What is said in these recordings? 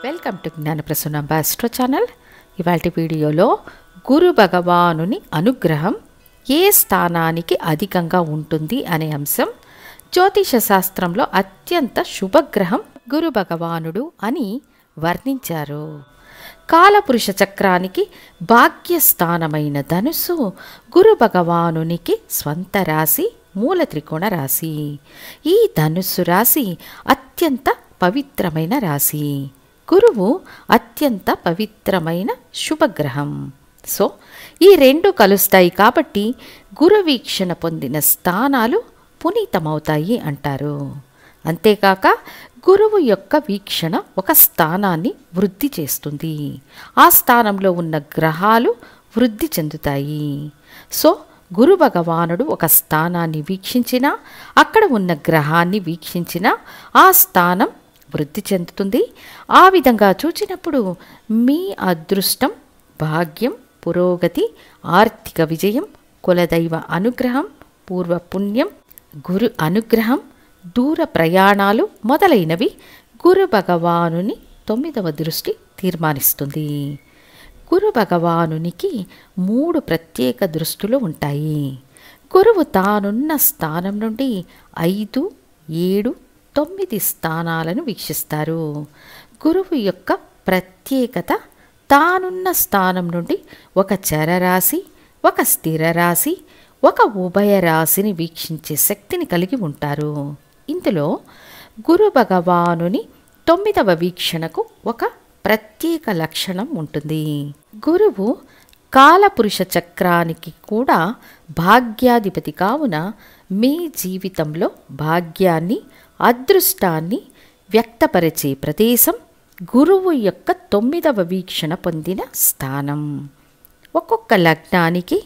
Welcome to Jnanaprasunamba astro channel. ఇవాల్టి వీడియోలో గురు భగవానుని అనుగ్రహం ఏ స్థానానికి అధికంగా ఉంటుంది అనే అంశం. జ్యోతిష శాస్త్రంలో అత్యంత శుభగ్రహం గురు భగవానుడు అని వర్ణించారు. కాలపురుష చక్రానికి భాగ్యస్థానమైన ధనుస్సు గురు భగవానునికి స్వంత రాశి, మూల త్రికోణ రాశి. ఈ ధనుస్సు రాశి అత్యంత పవిత్రమైన రాశి. గురువు అత్యంత పవిత్రమైన శుభగ్రహం. సో ఈ రెండు కలుస్తాయి కాబట్టి గురు వీక్షణ పొందిన స్థానాలు పునీతమవుతాయి అంటారు. అంతేకాక గురువు యొక్క వీక్షణ ఒక స్థానాన్ని వృద్ధి చేస్తుంది. ఆ స్థానంలో ఉన్న గ్రహాలు వృద్ధి చెందుతాయి. సో గురు భగవానుడు ఒక స్థానాన్ని వీక్షించినా, అక్కడ ఉన్న గ్రహాన్ని వీక్షించినా ఆ స్థానం వృద్ధి చెందుతుంది. ఆ విధంగా చూచినప్పుడు మీ అదృష్టం, భాగ్యం, పురోగతి, ఆర్థిక విజయం, కులదైవ అనుగ్రహం, పూర్వపుణ్యం, గురు అనుగ్రహం, దూర ప్రయాణాలు మొదలైనవి గురు భగవానుని 9వ దృష్టి తీర్మానిస్తుంది. గురు భగవానునికి 3 ప్రత్యేక దృష్టులు ఉంటాయి. గురువు తానున్న స్థానం నుండి 5, 7, 9 స్థానాలను వీక్షిస్తారు. గురువు యొక్క ప్రత్యేకత తానున్న స్థానం నుండి ఒక చరరాశి, ఒక స్థిర రాశి, ఒక ఉభయ రాశిని వీక్షించే శక్తిని కలిగి ఉంటారు. ఇందులో గురు భగవానుని 9వ వీక్షణకు ఒక ప్రత్యేక లక్షణం ఉంటుంది. గురువు కాలపురుష చక్రానికి కూడా భాగ్యాధిపతి కావున మీ జీవితంలో భాగ్యాన్ని, అదృష్టాన్ని వ్యక్తపరిచే ప్రదేశం గురువు యొక్క 9వ వీక్షణ పొందిన స్థానం. ఒక్కొక్క లగ్నానికి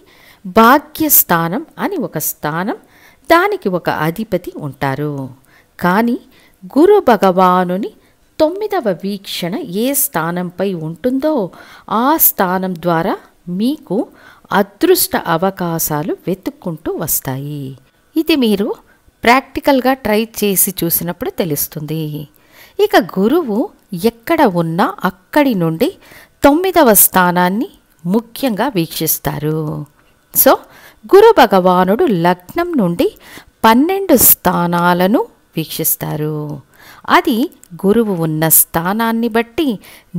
భాగ్యస్థానం అని ఒక స్థానం, దానికి ఒక అధిపతి ఉంటారు. కానీ గురు భగవానుని 9వ వీక్షణ ఏ స్థానంపై ఉంటుందో ఆ స్థానం ద్వారా మీకు అదృష్ట అవకాశాలు వెతుక్కుంటూ వస్తాయి. ఇది మీరు ప్రాక్టికల్గా ట్రై చేసి చూసినప్పుడు తెలుస్తుంది. ఇక గురువు ఎక్కడ ఉన్నా అక్కడి నుండి 9వ స్థానాన్ని ముఖ్యంగా వీక్షిస్తారు. సో గురు భగవానుడు లగ్నం నుండి 12 స్థానాలను వీక్షిస్తారు. అది గురువు ఉన్న స్థానాన్ని బట్టి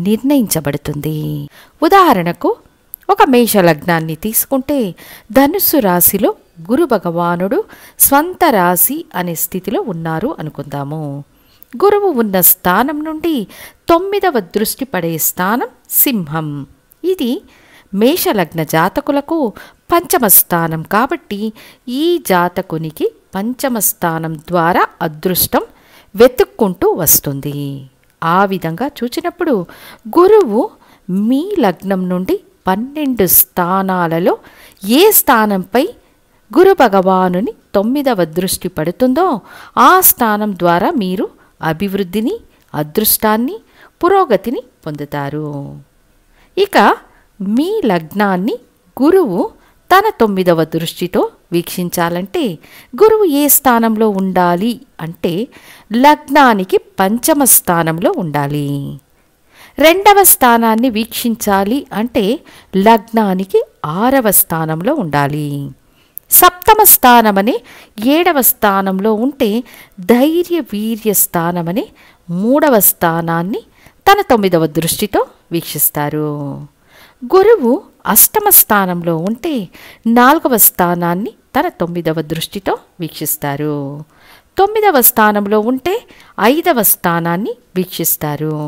నిర్ణయించబడుతుంది. ఉదాహరణకు ఒక మేష లగ్నాన్ని తీసుకుంటే ధనుస్సు రాశిలో గురు భగవానుడు స్వంత రాశి అనే స్థితిలో ఉన్నారు అనుకుందాము. గురువు ఉన్న స్థానం నుండి 9వ దృష్టి పడే స్థానం సింహం. ఇది మేషలగ్న జాతకులకు 5వ స్థానం కాబట్టి ఈ జాతకునికి 5వ స్థానం ద్వారా అదృష్టం వెతుక్కుంటూ వస్తుంది. ఆ విధంగా చూచినప్పుడు గురువు మీ లగ్నం నుండి 12 స్థానాలలో ఏ స్థానంపై గురు భగవానుని 9వ దృష్టి పడుతుందో ఆ స్థానం ద్వారా మీరు అభివృద్ధిని, అదృష్టాన్ని, పురోగతిని పొందుతారు. ఇక మీ లగ్నాన్ని గురువు తన 9వ దృష్టితో వీక్షించాలంటే గురువు ఏ స్థానంలో ఉండాలి అంటే లగ్నానికి 5వ స్థానంలో ఉండాలి. 2వ స్థానాన్ని వీక్షించాలి అంటే లగ్నానికి 6వ స్థానంలో ఉండాలి. సప్తమ స్థానమనే 7వ స్థానంలో ఉంటే ధైర్య వీర్య స్థానమనే 3వ స్థానాన్ని తన 9వ దృష్టితో వీక్షిస్తారు. గురువు అష్టమ స్థానంలో ఉంటే 4వ స్థానాన్ని తన 9వ దృష్టితో వీక్షిస్తారు. 9వ స్థానంలో ఉంటే 5వ స్థానాన్ని వీక్షిస్తారు.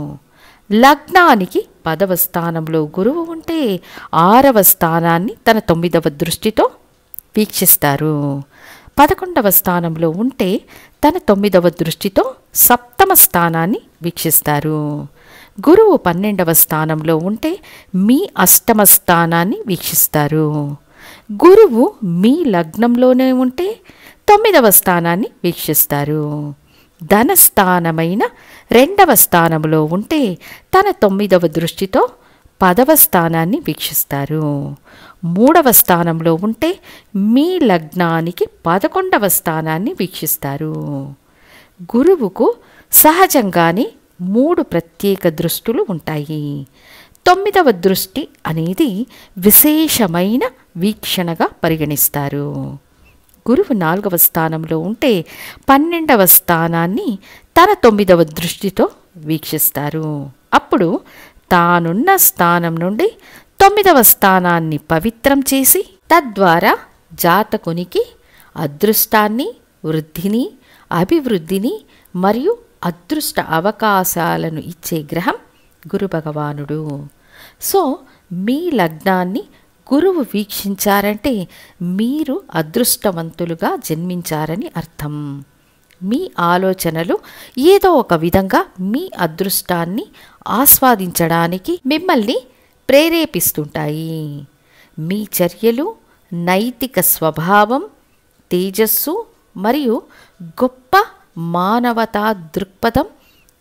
లగ్నానికి 10వ స్థానంలో గురువు ఉంటే 6వ స్థానాన్ని తన 9వ దృష్టితో వీక్షిస్తారు. 11వ స్థానంలో ఉంటే తన 9వ దృష్టితో సప్తమ స్థానాన్ని వీక్షిస్తారు. గురువు 12వ స్థానంలో ఉంటే మీ అష్టమ స్థానాన్ని వీక్షిస్తారు. గురువు మీ లగ్నంలోనే ఉంటే 9వ స్థానాన్ని వీక్షిస్తారు. ధనస్థానమైన 2వ స్థానంలో ఉంటే తన 9వ దృష్టితో 10వ స్థానాన్ని వీక్షిస్తారు. 3వ స్థానంలో ఉంటే మీ లగ్నానికి 11వ స్థానాన్ని వీక్షిస్తారు. గురువుకు సహజంగానే 3 ప్రత్యేక దృష్టులు ఉంటాయి. 9వ దృష్టి అనేది విశేషమైన వీక్షణగా పరిగణిస్తారు. గురువు 4వ స్థానంలో ఉంటే 12వ స్థానాన్ని తన 9వ దృష్టితో వీక్షిస్తారు. అప్పుడు తానున్న స్థానం నుండి 9వ స్థానాన్ని పవిత్రం చేసి తద్వారా జాతకునికి అదృష్టాన్ని, వృద్ధిని, అభివృద్ధిని మరియు అదృష్ట అవకాశాలను ఇచ్చే గ్రహం గురు భగవానుడు. సో మీ లగ్నాన్ని గురువు వీక్షించారంటే మీరు అదృష్టవంతులుగా జన్మించారని అర్థం. మీ ఆలోచనలు ఏదో ఒక విధంగా మీ అదృష్టాన్ని ఆస్వాదించడానికి మిమ్మల్ని ప్రేరేపిస్తుంటాయి. మీ చర్యలు, నైతిక స్వభావం, తేజస్సు మరియు గొప్ప మానవతా దృక్పథం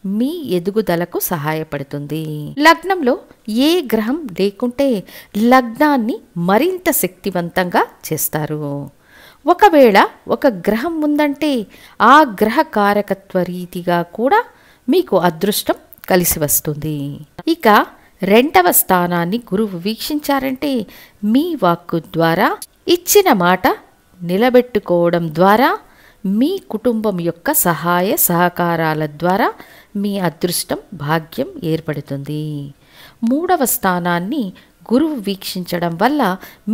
మీ ఎదుగుదలకు సహాయపడుతుంది. లగ్నంలో ఏ గ్రహం లేకుంటే లగ్నాన్ని మరింత శక్తివంతంగా చేస్తారు. ఒకవేళ ఒక గ్రహం ఉందంటే ఆ గ్రహ కారకత్వ రీతిగా కూడా మీకు అదృష్టం కలిసి వస్తుంది. ఇక 2వ స్థానాన్ని గురువు వీక్షించారంటే మీ వాక్కు ద్వారా, ఇచ్చిన మాట నిలబెట్టుకోవడం ద్వారా, మీ కుటుంబం యొక్క సహాయ సహకారాల ద్వారా మీ అదృష్టం, భాగ్యం ఏర్పడుతుంది. 3వ స్థానాన్ని గురువు వీక్షించడం వల్ల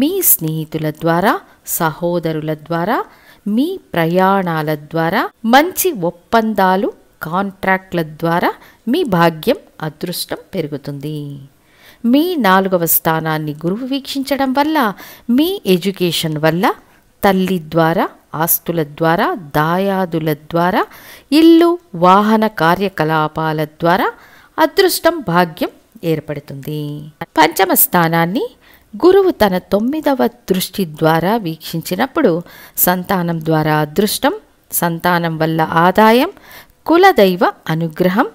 మీ స్నేహితుల ద్వారా, సహోదరుల ద్వారా, మీ ప్రయాణాల ద్వారా, మంచి ఒప్పందాలు, కాంట్రాక్ట్ల ద్వారా మీ భాగ్యం, అదృష్టం పెరుగుతుంది. మీ 4వ స్థానాన్ని గురువు వీక్షించడం వల్ల మీ ఎడ్యుకేషన్ వల్ల, తల్లి ద్వారా, ఆస్తుల ద్వారా, దాయాదుల ద్వారా, ఇల్లు వాహన కార్యకలాపాల ద్వారా అదృష్టం, భాగ్యం ఏర్పడుతుంది. 5వ స్థానాన్ని గురువు తన 9వ దృష్టి ద్వారా వీక్షించినప్పుడు సంతానం ద్వారా అదృష్టం, సంతానం వల్ల ఆదాయం, కులదైవ అనుగ్రహం,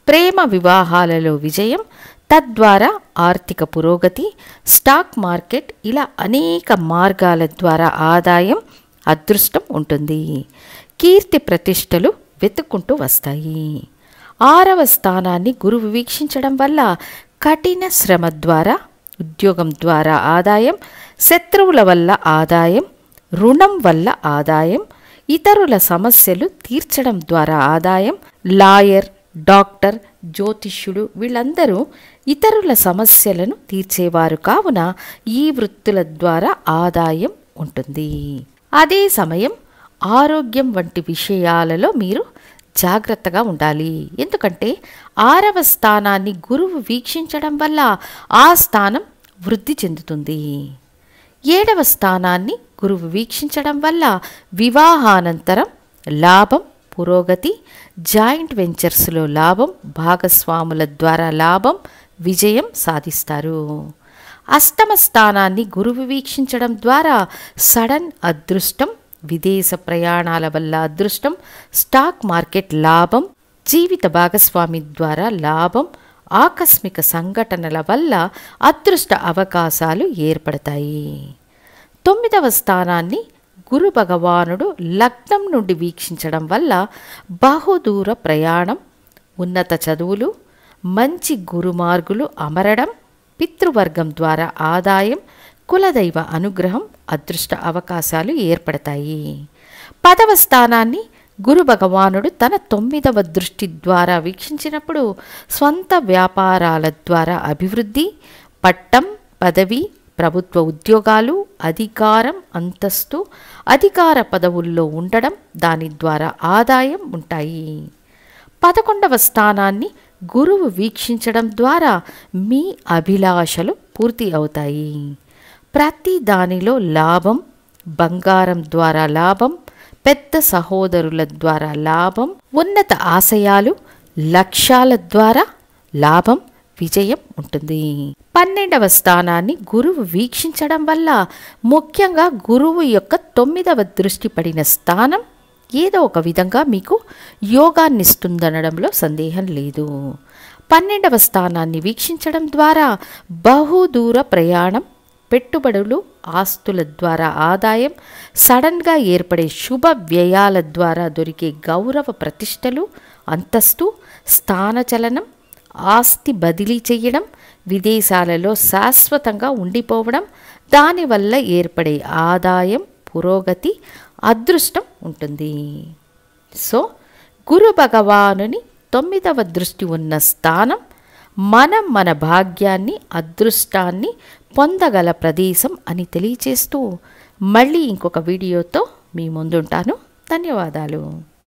ప్రేమ వివాహాలలో విజయం, తద్వారా ఆర్థిక పురోగతి, స్టాక్ మార్కెట్, ఇలా అనేక మార్గాల ద్వారా ఆదాయం, అదృష్టం ఉంటుంది. కీర్తి ప్రతిష్టలు వెతుక్కుంటూ వస్తాయి. 6వ స్థానాన్ని గురువు వీక్షించడం వల్ల కఠిన శ్రమ ద్వారా, ఉద్యోగం ద్వారా ఆదాయం, శత్రువుల వల్ల ఆదాయం, రుణం వల్ల ఆదాయం, ఇతరుల సమస్యలు తీర్చడం ద్వారా ఆదాయం, లాయర్, డాక్టర్, జ్యోతిష్యుడు వీళ్ళందరూ ఇతరుల సమస్యలను తీర్చేవారు కావున ఈ వృత్తుల ద్వారా ఆదాయం ఉంటుంది. అదే సమయం ఆరోగ్యం వంటి విషయాలలో మీరు జాగ్రత్తగా ఉండాలి. ఎందుకంటే 6వ స్థానాన్ని గురువు వీక్షించడం వల్ల ఆ స్థానం వృద్ధి చెందుతుంది. 7వ స్థానాన్ని గురువు వీక్షించడం వల్ల వివాహానంతరం లాభం, పురోగతి, జాయింట్ వెంచర్స్లో లాభం, భాగస్వాముల ద్వారా లాభం, విజయం సాధిస్తారు. 8వ స్థానాన్ని గురువు వీక్షించడం ద్వారా సడన్ అదృష్టం, విదేశ ప్రయాణాల వల్ల అదృష్టం, స్టాక్ మార్కెట్ లాభం, జీవిత భాగస్వామి ద్వారా లాభం, ఆకస్మిక సంఘటనల వల్ల అదృష్ట అవకాశాలు ఏర్పడతాయి. 9వ స్థానాన్ని గురు భగవానుడు లగ్నం నుండి వీక్షించడం వల్ల బహుదూర ప్రయాణం, ఉన్నత చదువులు, మంచి గురుమార్గులు అమరడం, పితృవర్గం ద్వారా ఆదాయం, కులదైవ అనుగ్రహం, అదృష్ట అవకాశాలు ఏర్పడతాయి. 10వ స్థానాన్ని గురు భగవానుడు తన 9వ దృష్టి ద్వారా వీక్షించినప్పుడు స్వంత వ్యాపారాల ద్వారా అభివృద్ధి, పట్టం, పదవి, ప్రభుత్వ ఉద్యోగాలు, అధికారం, అంతస్తు, అధికార పదవుల్లో ఉండడం, దాని ద్వారా ఆదాయం ఉంటాయి. 11వ స్థానాన్ని గురువు వీక్షించడం ద్వారా మీ అభిలాషలు పూర్తి అవుతాయి. ప్రతి దానిలో లాభం, బంగారం ద్వారా లాభం, పెద్ద సహోదరుల ద్వారా లాభం, ఉన్నత ఆశయాలు, లక్ష్యాల ద్వారా లాభం, విజయం ఉంటుంది. 12వ స్థానాన్ని గురువు వీక్షించడం వల్ల ముఖ్యంగా గురువు యొక్క 9వ దృష్టి పడిన స్థానం ఏదో ఒక విధంగా మీకు యోగాన్నిస్తుందనడంలో సందేహం లేదు. 12వ స్థానాన్ని వీక్షించడం ద్వారా బహుదూర ప్రయాణం, పెట్టుబడులు, ఆస్తుల ద్వారా ఆదాయం, సడన్గా ఏర్పడే శుభ వ్యయాల ద్వారా దొరికే గౌరవ ప్రతిష్టలు, అంతస్తు, స్థానచలనం, ఆస్తి బదిలీ చేయడం, విదేశాలలో శాశ్వతంగా ఉండిపోవడం, దానివల్ల ఏర్పడే ఆదాయం, పురోగతి, అదృష్టం ఉంటుంది. సో గురు భగవానుని 9వ దృష్టి ఉన్న స్థానం మనం మన భాగ్యాన్ని, అదృష్టాన్ని పొందగల ప్రదేశం అని తెలియచేస్తూ మళ్ళీ ఇంకొక వీడియోతో మీ ముందుంటాను. ధన్యవాదాలు.